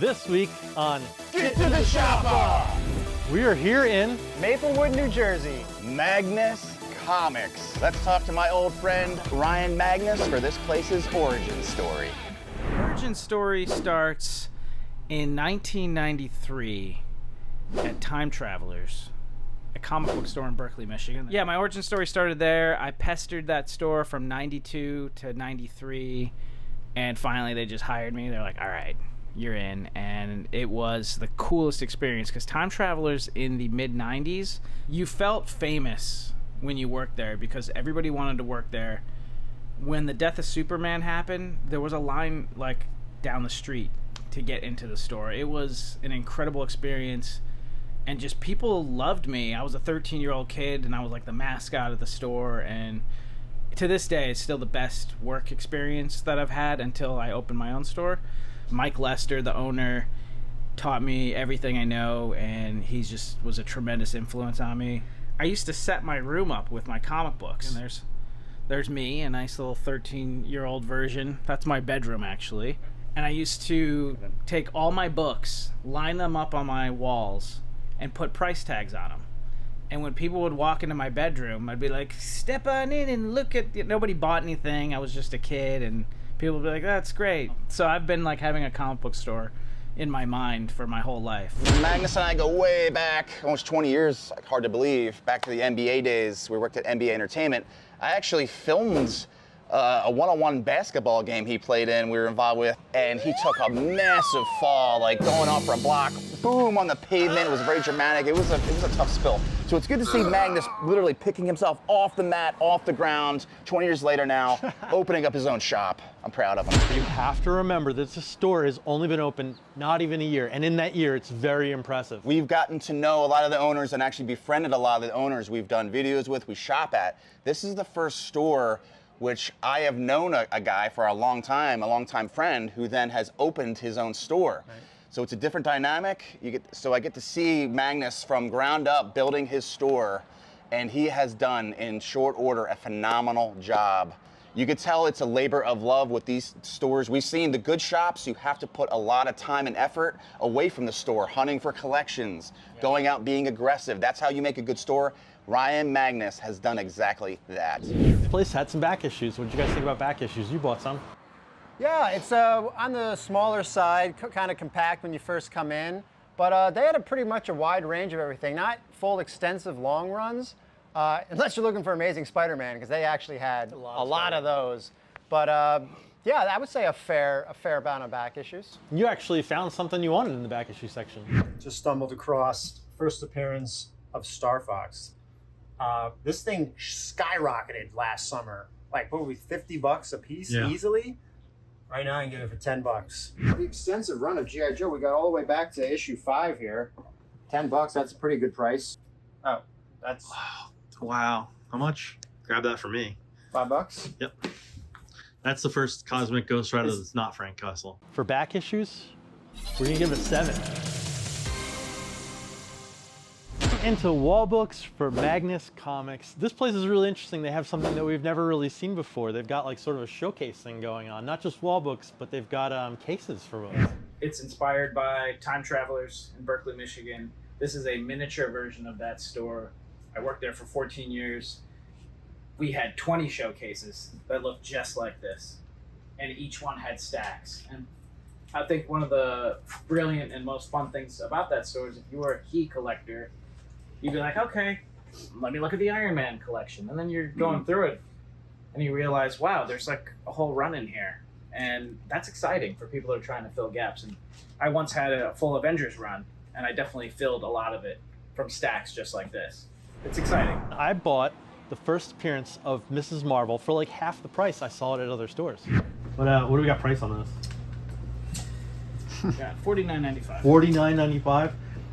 This week on Get to the Shopper! we are here in Maplewood, New Jersey. Magnus Comics. Let's talk to my old friend Ryan Magnus for this place's origin story. Origin story starts in 1993 at Time Travelers, a comic book store in Berkeley, Michigan. Yeah, my origin story started there. I pestered that store from 92 to 93, and finally they just hired me. They're like, all right, you're in. And it was the coolest experience because Time Travelers in the mid-90s, you felt famous when you worked there because everybody wanted to work there. When the death of Superman happened, there was a line like down the street to get into the store. It was an incredible experience, and just people loved me. I was a 13-year-old kid, and I was like the mascot of the store, and to this day, it's still the best work experience that I've had until I opened my own store. Mike Lester, the owner, taught me everything I know, and he just was a tremendous influence on me. I used to set my room up with my comic books, and there's me, a nice little 13-year-old version. That's my bedroom, actually. And I used to take all my books, line them up on my walls, and put price tags on them. And when people would walk into my bedroom, I'd be like, step on in and look at... Nobody bought anything. I was just a kid, and people would be like, that's great. So I've been like having a comic book store in my mind for my whole life. Magnus and I go way back, almost 20 years, hard to believe, back to the NBA days. We worked at NBA Entertainment. I actually filmed a one-on-one basketball game he played in, we were involved with, and he took a massive fall, like going off for a block, boom, on the pavement. It was very dramatic. It was a tough spill. So it's good to see Magnus literally picking himself off the mat, off the ground, 20 years later now, opening up his own shop. I'm proud of him. You have to remember that this store has only been open not even a year, and in that year, it's very impressive. We've gotten to know a lot of the owners and actually befriended a lot of the owners we've done videos with, we shop at. This is the first store which I have known a guy for a long time friend, who then has opened his own store. Right. So it's a different dynamic. So I get to see Magnus from ground up building his store, and he has done in short order a phenomenal job. You could tell it's a labor of love with these stores. We've seen the good shops, you have to put a lot of time and effort away from the store, hunting for collections, going out being aggressive. That's how you make a good store. Ryan Magnus has done exactly that. This place had some back issues. What did you guys think about back issues? You bought some. Yeah, it's on the smaller side, kind of compact when you first come in, but they had pretty much a wide range of everything. Not full extensive long runs, unless you're looking for Amazing Spider-Man, because they actually had a lot of those. But yeah, I would say a fair amount of back issues. You actually found something you wanted in the back issue section. Just stumbled across first appearance of Star Fox. This thing skyrocketed last summer, like probably $50 a piece easily. Right now I can get it for $10. Pretty extensive run of G.I. Joe. We got all the way back to issue 5 here. $10, that's a pretty good price. Oh, that's... Wow. How much? Grab that for me. $5? Yep. That's the first Cosmic Ghost Rider that's not Frank Castle. For back issues, we're gonna give it a 7. Into wall books for Magnus Comics. This place is really interesting. They have something that we've never really seen before. They've got like sort of a showcase thing going on. Not just wall books, but they've got cases for books. It's inspired by Time Travelers in Berkeley, Michigan. This is a miniature version of that store. I worked there for 14 years. We had 20 showcases that looked just like this, and each one had stacks. And I think one of the brilliant and most fun things about that store is if you were a key collector, you'd be like, okay, let me look at the Iron Man collection. And then you're going through it, and you realize, wow, there's like a whole run in here. And that's exciting for people that are trying to fill gaps. And I once had a full Avengers run, and I definitely filled a lot of it from stacks just like this. It's exciting. I bought the first appearance of Mrs. Marvel for like half the price I saw it at other stores. What do we got price on this? Yeah, $49.95. $49.95.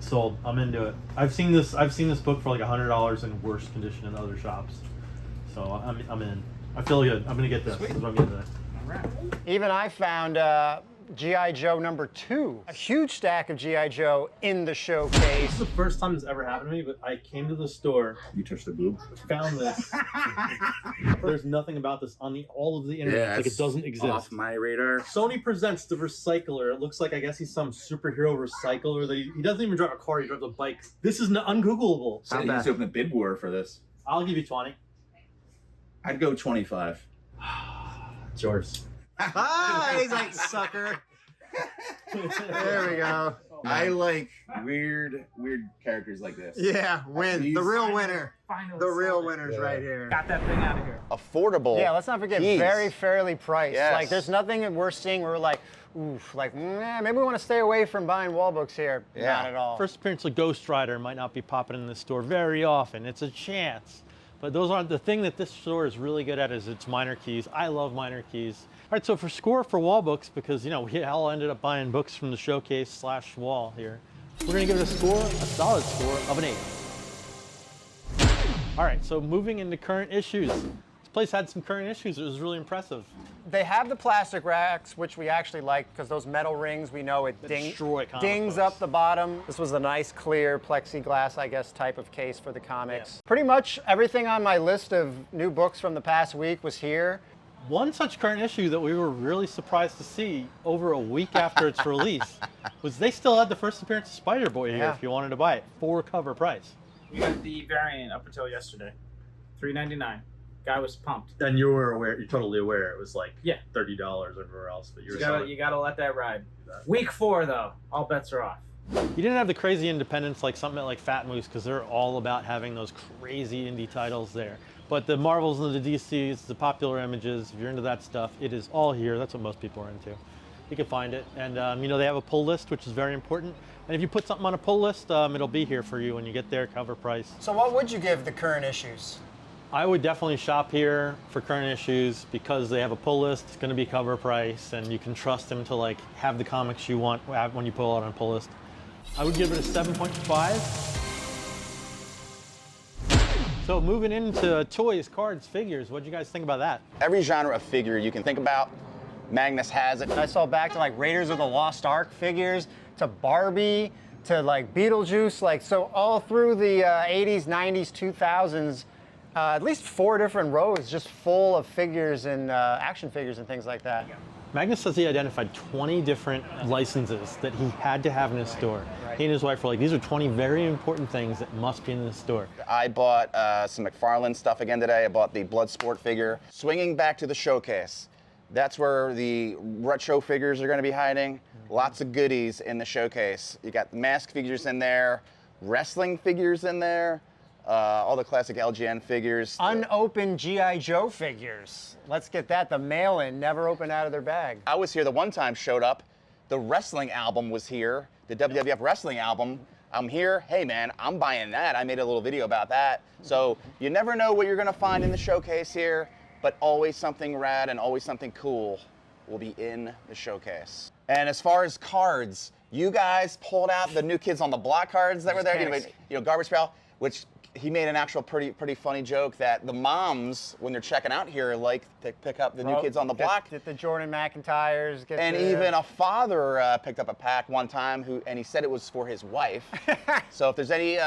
Sold. I'm into it. I've seen this book for like $100 in worse condition in other shops. So I'm in. I feel good. I'm gonna get this. That's what I'm getting today. All right. Even I found G.I. Joe #2. A huge stack of G.I. Joe in the showcase. This is the first time this ever happened to me, but I came to the store. You touched the boob. Found this. There's nothing about this on all of the internet. It's like it doesn't exist. Off my radar. Sony presents the Recycler. It looks like, I guess he's some superhero recycler. That he doesn't even drive a car, he drives a bike. This is ungoogleable. So you need to open a bid war for this. I'll give you 20. I'd go 25. It's yours. He's like, sucker. There we go. I like weird characters like this. Yeah, win. The real winner. Finally The real sold it. winner's right here. Got that thing out of here. Affordable. Yeah, let's not forget, keys. very fairly priced. Yes. Like, there's nothing that we're seeing where we're like, oof, like, maybe we want to stay away from buying wall books here. Yeah. Not at all. First appearance of Ghost Rider might not be popping in this store very often. It's a chance. But those aren't the thing that this store is really good at is its minor keys. I love minor keys. All right, so for score for wall books, because we all ended up buying books from the showcase / wall here, we're gonna give it a solid score of an 8. All right, so moving into current issues. This place had some current issues. It was really impressive. They have the plastic racks, which we actually like because those metal rings, we know it destroy comic dings books. up the bottom. This was a nice clear plexiglass, I guess, type of case for the comics. Pretty much everything on my list of new books from the past week was here. One such current issue that we were really surprised to see over a week after its release was they still had the first appearance of Spider-Boy here Yeah. if you wanted to buy it for cover price. We got the variant up until yesterday. $3.99. Guy was pumped. And you're totally aware it was like Yeah. $30 everywhere else, but You gotta let that ride. Week 4 though, all bets are off. You didn't have the crazy independents like something like Fat Moose because they're all about having those crazy indie titles there. But the Marvels and the DCs, the popular images, if you're into that stuff, it is all here. That's what most people are into. You can find it. And they have a pull list, which is very important. And if you put something on a pull list, it'll be here for you when you get there, cover price. So what would you give the current issues? I would definitely shop here for current issues because they have a pull list. It's going to be cover price, and you can trust them to have the comics you want when you pull out on a pull list. I would give it a 7.5. So moving into toys, cards, figures, what do you guys think about that? Every genre of figure you can think about, Magnus has it. I saw back to Raiders of the Lost Ark figures, to Barbie, to Beetlejuice, so all through the 80s, 90s, 2000s, at least 4 different rows just full of figures and action figures and things like that. Magnus says he identified 20 different licenses that he had to have in his store. He and his wife were like, these are 20 very important things that must be in this store. I bought some McFarlane stuff again today. I bought the Bloodsport figure. Swinging back to the showcase, that's where the retro figures are going to be hiding. Lots of goodies in the showcase. You got the mask figures in there, wrestling figures in there, all the classic LGN figures. Unopened G.I. Joe figures. Let's get that. The mail-in never opened out of their bag. I was here the one time, showed up. The wrestling album was here, the WWF wrestling album. I'm here, hey man, I'm buying that. I made a little video about that. So you never know what you're gonna find in the showcase here, but always something rad and always something cool will be in the showcase. And as far as cards, you guys pulled out the New Kids on the Block cards that were there. Garbage Pail, which he made an actual pretty funny joke that the moms, when they're checking out here, like to pick up the New Kids on the Block. Get the Jordan McIntyres. Even a father picked up a pack one time, and he said it was for his wife. So if there's any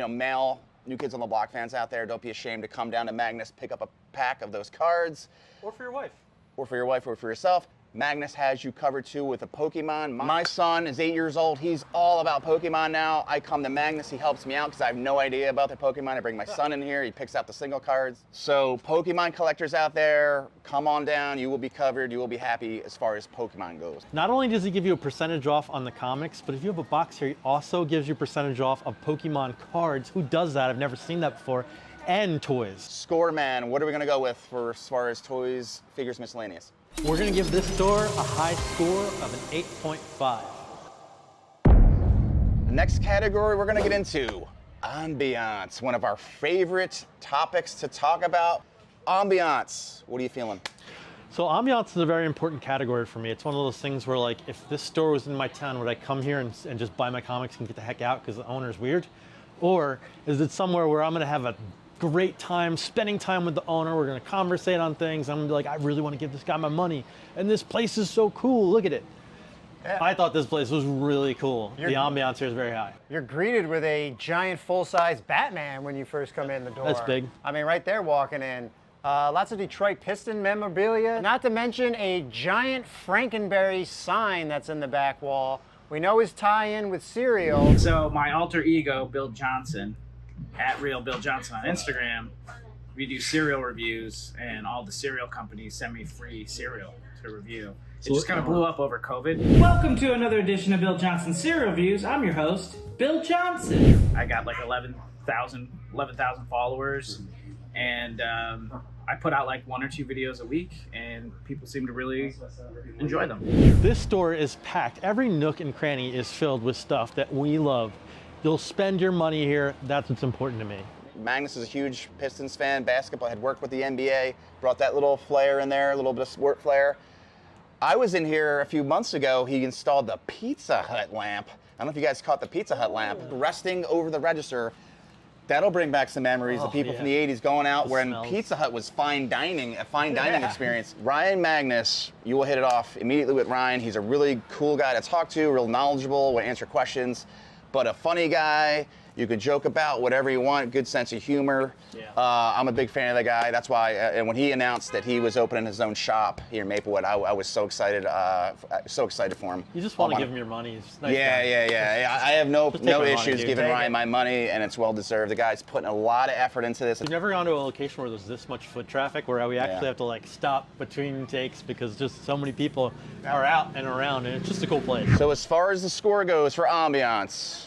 male New Kids on the Block fans out there, don't be ashamed to come down to Magnus, pick up a pack of those cards. Or for your wife. Or for your wife, or for yourself. Magnus has you covered too with a Pokemon. My son is 8 years old. He's all about Pokemon now. I come to Magnus, he helps me out because I have no idea about the Pokemon. I bring my son in here, he picks out the single cards. So Pokemon collectors out there, come on down. You will be covered. You will be happy as far as Pokemon goes. Not only does he give you a percentage off on the comics, but if you have a box here, he also gives you percentage off of Pokemon cards. Who does that? I've never seen that before. And toys. Score man, what are we gonna go with for as far as toys, figures, miscellaneous? We're gonna give this store a high score of an 8.5. The next category we're gonna get into, ambiance, one of our favorite topics to talk about. Ambiance, what are you feeling? So ambiance is a very important category for me. It's one of those things where if this store was in my town, would I come here and just buy my comics and get the heck out because the owner's weird? Or is it somewhere where I'm gonna have a great time spending time with the owner. We're gonna conversate on things. I'm gonna be like, I really want to give this guy my money. And this place is so cool. Look at it. Yeah. I thought this place was really cool. You're- The ambiance here is very high. You're greeted with a giant full-size Batman when you first come in the door. That's big. I mean, right there walking in. Lots of Detroit Piston memorabilia. Not to mention a giant Frankenberry sign that's in the back wall. We know his tie-in with cereal. So my alter ego, Bill Johnson, at Real Bill Johnson on Instagram, we do cereal reviews, and all the cereal companies send me free cereal to review. It just kind of blew up over COVID. Welcome to another edition of Bill Johnson Cereal Reviews. I'm your host, Bill Johnson. I got like 11,000 followers, and I put out like 1 or 2 videos a week, and people seem to really enjoy them. This store is packed. Every nook and cranny is filled with stuff that we love. You'll spend your money here. That's what's important to me. Magnus is a huge Pistons fan, basketball, had worked with the NBA, brought that little flair in there, a little bit of sport flair. I was in here a few months ago, he installed the Pizza Hut lamp. I don't know if you guys caught the Pizza Hut lamp, resting over the register. That'll bring back some memories of people from the 80s going out The when smells. Pizza Hut was fine dining, a fine dining experience. Ryan Magnus, you will hit it off immediately with Ryan. He's a really cool guy to talk to, real knowledgeable, will answer questions, but a funny guy. You could joke about whatever you want, good sense of humor. Yeah. I'm a big fan of the guy. That's why, and when he announced that he was opening his own shop here in Maplewood, I was so excited for him. You just want to give him your money. He's a nice Yeah, guy. yeah. I have no Just take my money, issues dude. giving Take Ryan it. my money, and it's well deserved. The guy's putting a lot of effort into this. We've never gone to a location where there's this much foot traffic, where we actually Yeah. have to like stop between takes because just so many people are out and around, and it's just a cool place. So as far as the score goes for ambiance,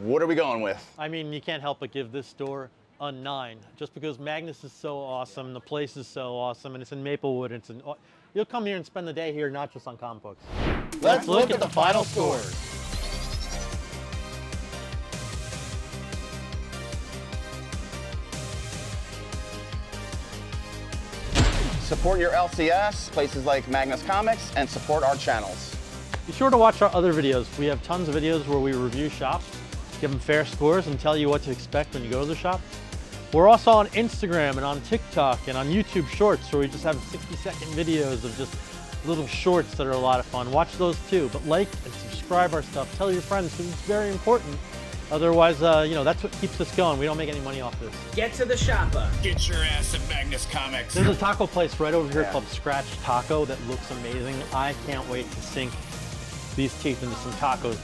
what are we going with? I mean, you can't help but give this store a 9, just because Magnus is so awesome, the place is so awesome, and it's in Maplewood. You'll come here and spend the day here, not just on comic books. Let's look at the final scores. Support your LCS, places like Magnus Comics, and support our channels. Be sure to watch our other videos. We have tons of videos where we review shops, give them fair scores, and tell you what to expect when you go to the shop. We're also on Instagram and on TikTok and on YouTube Shorts, where we just have 60-second videos of just little shorts that are a lot of fun. Watch those too, but like and subscribe our stuff. Tell your friends, because it's very important. Otherwise, that's what keeps us going. We don't make any money off this. Get to the shopper. Get your ass at Magnus Comics. There's a taco place right over here called Scratch Taco that looks amazing. I can't wait to sink these teeth into some tacos.